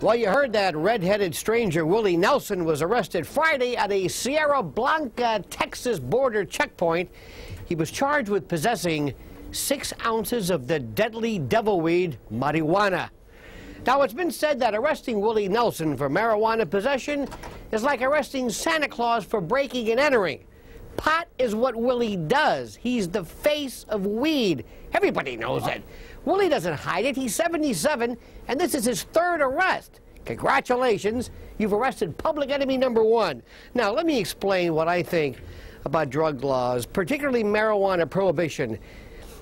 Well, you heard that red-headed stranger Willie Nelson was arrested Friday at a Sierra Blanca, Texas border checkpoint. He was charged with possessing 6 ounces of the deadly devilweed marijuana. Now, it's been said that arresting Willie Nelson for marijuana possession is like arresting Santa Claus for breaking and entering. Pot is what Willie does. He's the face of weed. Everybody knows it. Willie doesn't hide it. He's 77, and this is his 3rd arrest. Congratulations. You've arrested public enemy #1. Now, let me explain what I think about drug laws, particularly marijuana prohibition.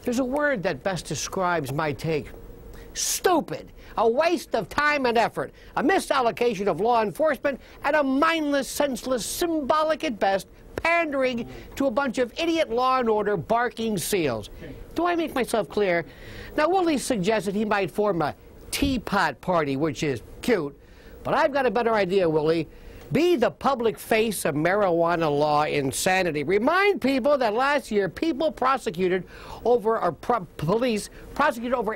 There's a word that best describes my take. Stupid. A waste of time and effort, a misallocation of law enforcement, and a mindless, senseless, symbolic at best, pandering to a bunch of idiot law and order barking seals. Do I make myself clear? Now, Willie suggested he might form a teapot party, which is cute, but I've got a better idea, Willie. Be the public face of marijuana law insanity. Remind people that last year police prosecuted over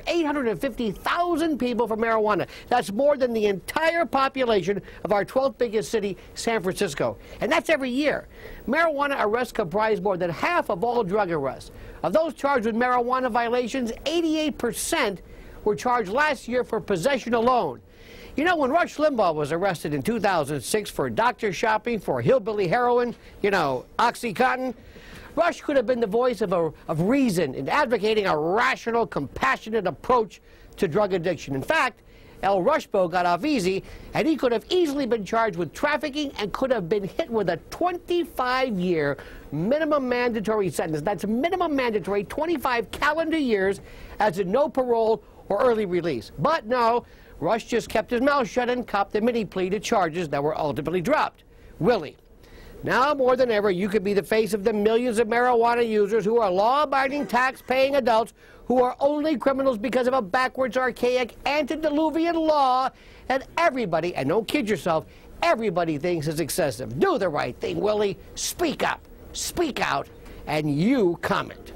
850,000 people for marijuana. That's more than the entire population of our 12th biggest city, San Francisco. And that's every year. Marijuana arrests comprise more than half of all drug arrests. Of those charged with marijuana violations, 88% were charged last year for possession alone. You know, when Rush Limbaugh was arrested in 2006 for doctor shopping for hillbilly heroin, you know, OxyContin, Rush could have been the voice of reason in advocating a rational, compassionate approach to drug addiction. In fact, El Rushbo got off easy, and he could have easily been charged with trafficking and could have been hit with a 25-year minimum mandatory sentence. That's minimum mandatory, 25 calendar years, as in no parole or early release. But no, Rush just kept his mouth shut and copped the mini plea to charges that were ultimately dropped. Willie, now more than ever, you could be the face of the millions of marijuana users who are law-abiding, tax-paying adults who are only criminals because of a backwards, archaic, antediluvian law, and everybody, and don't kid yourself, everybody thinks is excessive. Do the right thing, Willie. Speak up, speak out, and you comment.